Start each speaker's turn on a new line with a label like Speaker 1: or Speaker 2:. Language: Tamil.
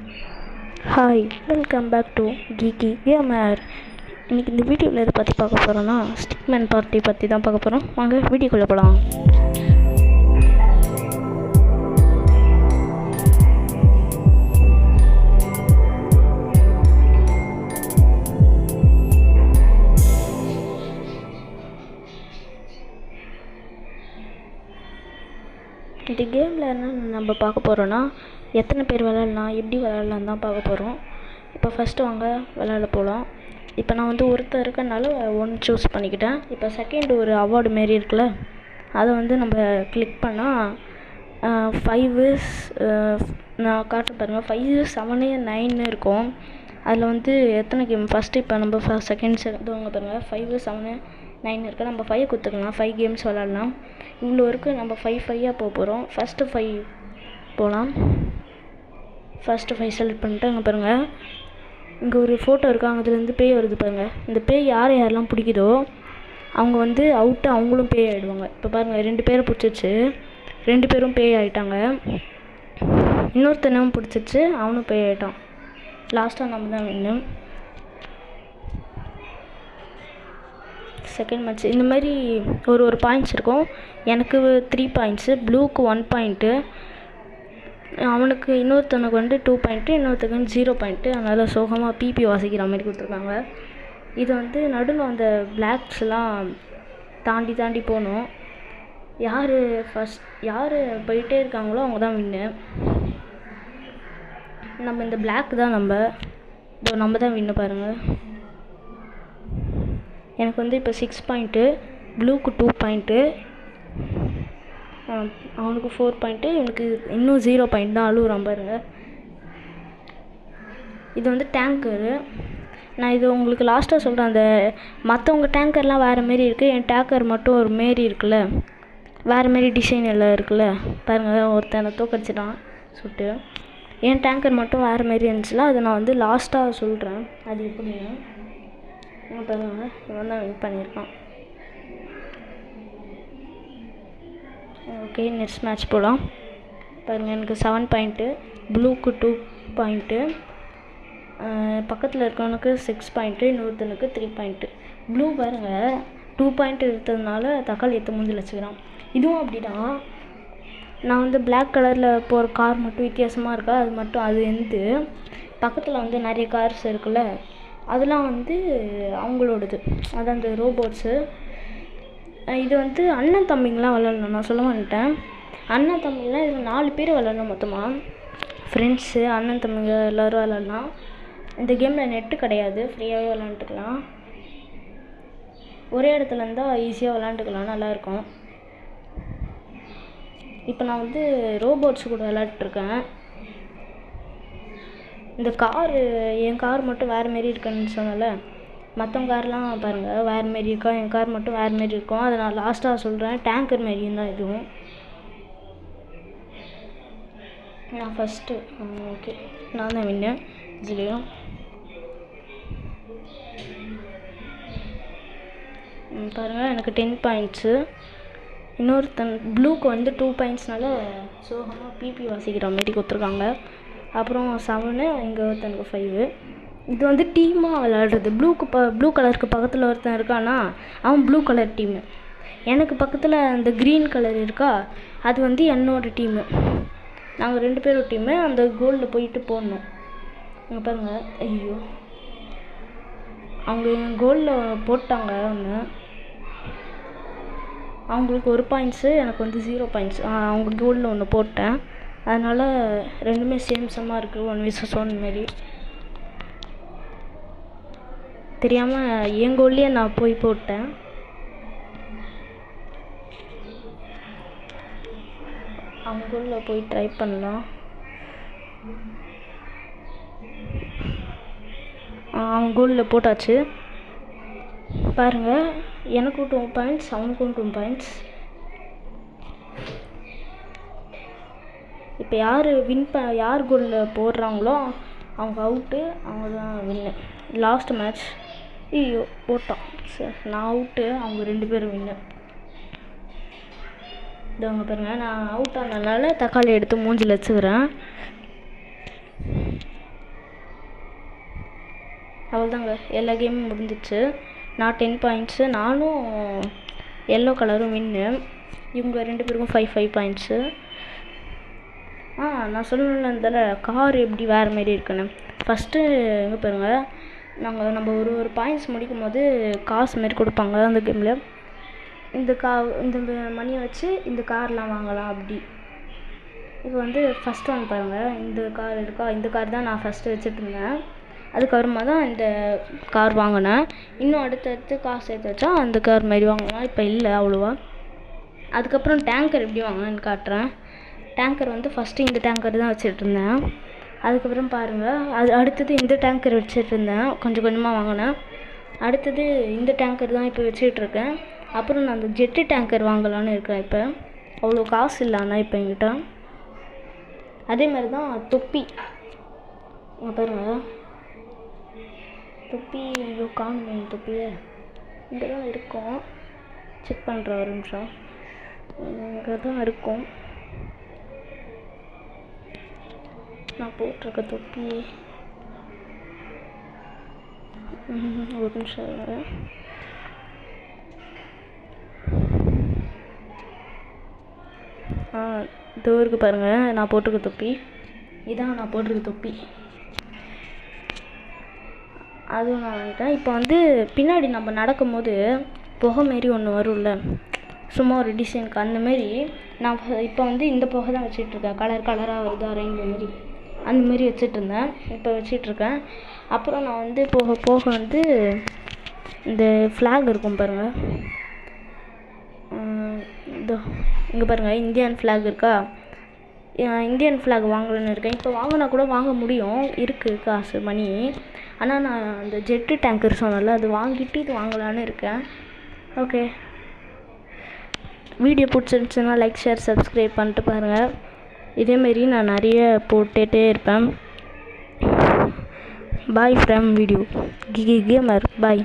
Speaker 1: Hi, welcome back to geeky gamer. இன்றைக்கி இந்த வீடியோவில் எதை பற்றி பார்க்க போகிறோன்னா ஸ்டிக்மேன் பார்ட்டி பற்றி தான் பார்க்க போகிறோம். வாங்க வீடியோக்குள்ளே போகலாம். இந்த கேமில் என்ன நம்ம பார்க்க போகிறோன்னா எத்தனை பேர் விளையாடலாம், எப்படி விளையாடலாம் தான் பார்க்க போகிறோம். இப்போ ஃபஸ்ட்டு வாங்க விளையாட போகலாம். இப்போ நான் வந்து ஒருத்தர் இருக்கனால ஒன்று சூஸ் பண்ணிக்கிட்டேன். இப்போ செகண்ட் ஒரு அவார்டு மாரி இருக்குல்ல, அதை வந்து நம்ம கிளிக் பண்ணால் 5 நான் காட்ட பாருங்கள், 5 7 9 இருக்கும். அதில் வந்து எத்தனை கேம் ஃபஸ்ட்டு இப்போ நம்ம செகண்ட் வாங்க பாருங்கள், 5 7 9 இருக்குது. நம்ம 5 கொடுத்துக்கலாம், 5 கேம்ஸ் விளாட்லாம். இவ்வளோ இருக்குது, நம்ம 5 போக போகிறோம். ஃபஸ்ட்டு 5 போகலாம். ஃபஸ்ட்டு 5 செலக்ட் பண்ணிட்டு அங்கே பாருங்கள், இங்கே ஒரு ஃபோட்டோ இருக்காங்க, அதுலேருந்து பேய் வருது பாருங்கள். இந்த பேய் யாரெல்லாம் பிடிக்குதோ அவங்க வந்து அவுட்டு, அவங்களும் பேய் ஆகிடுவாங்க. இப்போ பாருங்கள், 2 பேரை பிடிச்சிச்சு, 2 பேரும் பேய் ஆகிட்டாங்க. இன்னொருத்தனும் பிடிச்சிச்சு, அவனும் பேய் ஆகிட்டான். லாஸ்ட்டாக நம்ம தான் வின்னு. செகண்ட் மேட்ச் இந்த மாதிரி ஒரு பாயிண்ட்ஸ் இருக்கும். எனக்கு 3 பாயிண்ட்ஸு, ப்ளூக்கு 1 பாயிண்ட்டு, அவனுக்கு இன்னொருத்தனுக்கு வந்து 2 பாயிண்ட்டு, இன்னொருத்தனுக்கு 0 பாயிண்ட்டு. அதனால் சோகமாக பிபி வாசிக்கிற மாதிரி கொடுத்துருக்காங்க. இது வந்து நடுவில் அந்த பிளாக்ஸ்லாம் தாண்டி போகணும். யார் போயிட்டே இருக்காங்களோ அவங்க தான் வின்னு. நம்ம இந்த பிளாக் தான் நம்ம தான் வின்னு பாருங்கள். எனக்கு வந்து இப்போ 6 பாயிண்ட்டு, ப்ளூக்கு 2 பாயிண்ட்டு, அவனுக்கு 4 பாயிண்ட்டு, இவனுக்கு இன்னும் 0 பாயிண்ட் தான். அழுகுறான் பாருங்க. இது வந்து டேங்கரு. நான் இது உங்களுக்கு லாஸ்ட்டாக சொல்கிறேன். அந்த மற்றவங்க டேங்கர்லாம் வேறு மாரி இருக்குது, என் டேங்கர் மட்டும் ஒரு மாரி இருக்குல்ல, வேறு மாரி டிசைன் எல்லாம் இருக்குல்ல பாருங்கள். ஒருத்தனை தோக்கடிச்சிட்டான் சுட்டு. என் டேங்கர் மட்டும் வேறு மாரி இருந்துச்சுல, அதை நான் வந்து லாஸ்ட்டாக சொல்கிறேன் அது எப்படின்னு. பாருங்க, இவன் தான் வின் பண்ணியிருக்கான். ஓகே, நெக்ஸ்ட் மேட்ச் போகலாம். பாருங்கள், எனக்கு 7 பாயிண்ட்டு, ப்ளூக்கு 2 பாயிண்ட்டு, பக்கத்தில் இருக்கவனுக்கு 6 பாயிண்ட்டு, இன்னொருத்தனுக்கு 3 பாயிண்ட்டு. ப்ளூ பாருங்கள் 2 பாயிண்ட் எடுத்ததுனால தக்காளி எடுத்து மூஞ்சில் வச்சுக்கிறான். இதுவும் அப்படி தான். நான் வந்து பிளாக் கலரில் போகிற கார் மட்டும் வித்தியாசமாக இருக்கா, அது வந்து பக்கத்தில் வந்து நிறைய கார்ஸ் இருக்குல்ல, அதெல்லாம் வந்து அவங்களோடது, அதான் அந்த ரோபோட்ஸு. இது வந்து அண்ணன் தம்பிங்கெலாம் விளாட்லாம். நான் சொல்ல மாட்டேன், அண்ணன் தம்பிங்கெலாம் இதில் 4 பேர் விளாட்லாம் மொத்தமாக. ஃப்ரெண்ட்ஸு, அண்ணன் தம்பிங்க எல்லோரும் விளாட்லாம். இந்த கேமில் நெட்டு கிடையாது, ஃப்ரீயாகவே விளாண்டுக்கலாம். ஒரே இடத்துல இருந்தால் ஈஸியாக விளாண்டுக்கலாம், நல்லாயிருக்கும். இப்போ நான் வந்து ரோபோட்ஸ் கூட விளாட்ருக்கேன். இந்த காரு, என் கார் மட்டும் வேறு மாரி இருக்குன்னு சொன்னல, மற்றவங்க கார்லாம் பாருங்கள் வேறு மாரி இருக்கா, என் கார் மட்டும் வேறு மாரி இருக்கும். அதை நான் லாஸ்ட்டாக சொல்கிறேன். டேங்கர் மாரியும் தான் இதுவும். நான் ஃபஸ்ட்டு ஓகே, நான் தான் வின்னேன் இதுலேயும். பாருங்கள், எனக்கு 10 பாயிண்ட்ஸு, இன்னொருத்தன் ப்ளூக்கு வந்து 2 பாயிண்ட்ஸ்னால சோகமாக பிபி வாசிக்கிற மாரி கொடுத்துருக்காங்க. அப்புறம் 7, இங்கே ஒருத்தனுக்கு 5. இது வந்து டீமாக விளையாடுறது. ப்ளூ கலருக்கு பக்கத்தில் ஒருத்தன் இருக்கானா, அவன் ப்ளூ கலர் டீமு. எனக்கு பக்கத்தில் அந்த க்ரீன் கலர் இருக்கா, அது வந்து என்னோடய டீமு. நாங்கள் 2 பேரும் டீமு. அந்த கோலில் போயிட்டு போடணும். இங்கே பாருங்கள், ஐயோ அவங்க என் கோலில் போட்டாங்க ஒன்று. அவங்களுக்கு 1 பாயிண்ட்ஸு, எனக்கு வந்து 0 பாயிண்ட்ஸ். அவங்க கோலில் ஒன்று போட்டேன், அதனால் ரெண்டுமே சேம்ஸமாக இருக்குது, 1 vs 1 மாரி. தெரியாமல் என் கோல்லையே நான் போய் போட்டேன். அவங்க கோலில் போய் ட்ரை பண்ணலாம். அவங்க கோலில் போட்டாச்சு பாருங்கள். எனக்கும் 2 பாயிண்ட்ஸ், அவனுக்கும் 2 பாயிண்ட்ஸ். இப்போ யார் கோலில் போடுறாங்களோ அவங்க அவுட்டு, அவங்க தான் வின்னு. லாஸ்ட் மேட்ச் ஐயோ போட்டான், சரி நான் அவுட்டு, அவங்க 2 பேரும் வின்னு. இதவங்க பாருங்கள், நான் அவுட் ஆனதுனால தக்காளி எடுத்து மூஞ்சில் வச்சுக்கிறேன். அவ்வளோதாங்க, எல்லா கேமும் முடிஞ்சிச்சு. நான் 10 பாயிண்ட்ஸு, நானும் எல்லோ கலரும் வின்னு. இவங்க 2 பேருக்கும் 5 பாயிண்ட்ஸு. நான் சொல்லணும்ல இருந்தால கார் எப்படி வேறு மாரி இருக்குன்னு. ஃபஸ்ட்டு எங்கே பாருங்கள், நம்ம ஒரு பாயிண்ட்ஸ் முடிக்கும் போது காசு மாரி கொடுப்பாங்க அந்த கேமில். இந்த மணியை வச்சு இந்த கார்லாம் வாங்கலாம் அப்படி. இப்போ வந்து ஃபஸ்ட்டு ஒன் பாருங்கள், இந்த கார் இருக்கா, இந்த கார் தான் நான் ஃபஸ்ட்டு வச்சுட்ருந்தேன். அதுக்கப்புறமா தான் இந்த கார் வாங்கினேன். இன்னும் அடுத்தடுத்து காசு சேர்த்து வச்சா அந்த கார் மாரி வாங்கலாம். இப்போ இல்லை அவ்வளோவா. அதுக்கப்புறம் டேங்கர் எப்படி வாங்கினேன்னு காட்டுறேன். டேங்கர் வந்து ஃபஸ்ட்டு இந்த டேங்கர் தான் வச்சுட்ருந்தேன். அதுக்கப்புறம் பாருங்கள், அடுத்தது இந்த டேங்கர் வச்சுட்ருந்தேன், கொஞ்சம் கொஞ்சமாக வாங்கினேன். அடுத்தது இந்த டேங்கர் தான் இப்போ வச்சுட்ருக்கேன். அப்புறம் நான் அந்த ஜெட்டு டேங்கர் வாங்கலான்னு இருக்கேன். இப்போ அவ்வளோ காசு இல்லை ஆனால் இப்போ என்கிட்ட. அதே மாதிரி தான் தொப்பி. இங்கே பாருங்கள், தொப்பி ஐயோ காணுமே தொப்பியை. இங்கே தான் இருக்கும், செக் பண்ணுற ஒரு நிமிஷம். இங்கே தான் இருக்கும் நான் போட்டிருக்க தொப்பி. ஒரு நிமிஷம். இதோ இருக்குது பாருங்கள், நான் போட்டிருக்க தொப்பி. இதான் நான் போட்டிருக்க தொப்பி. அதுவும் நான் வாங்கிட்டேன். இப்போ வந்து பின்னாடி நம்ம நடக்கும்போது புகை மாரி ஒன்று வரும்ல, சும்மா ஒரு டிசைனுக்கு அந்தமாரி நான் இப்போ வந்து இந்த புகை தான் வச்சிட்ருக்கேன். கலராக வருதா ரெயின்போ மாரி, அந்தமாரி வச்சிட்ருந்தேன், இப்போ வச்சிட்ருக்கேன். அப்புறம் நான் வந்து போக வந்து இந்த ஃப்ளாக் இருக்கும் பாருங்கள், இதோ இங்கே பாருங்கள், இந்தியன் ஃப்ளாக் இருக்கா. இந்தியன் ஃப்ளாக் வாங்கலான்னு இருக்கேன். இப்போ வாங்கினா கூட வாங்க முடியும், இருக்குது காசு மணி. ஆனால் நான் அந்த ஜெட்டு டேங்கர் சொன்னல, அது வாங்கிட்டு இது வாங்கலான்னு இருக்கேன். ஓகே, வீடியோ பிடிச்சிருந்துச்சுன்னா லைக், ஷேர், சப்ஸ்கிரைப் பண்ணிட்டு பாருங்கள். இதேமாரி நான் நிறைய போட்டுகிட்டே இருப்பேன். Bye from video gamer. Bye.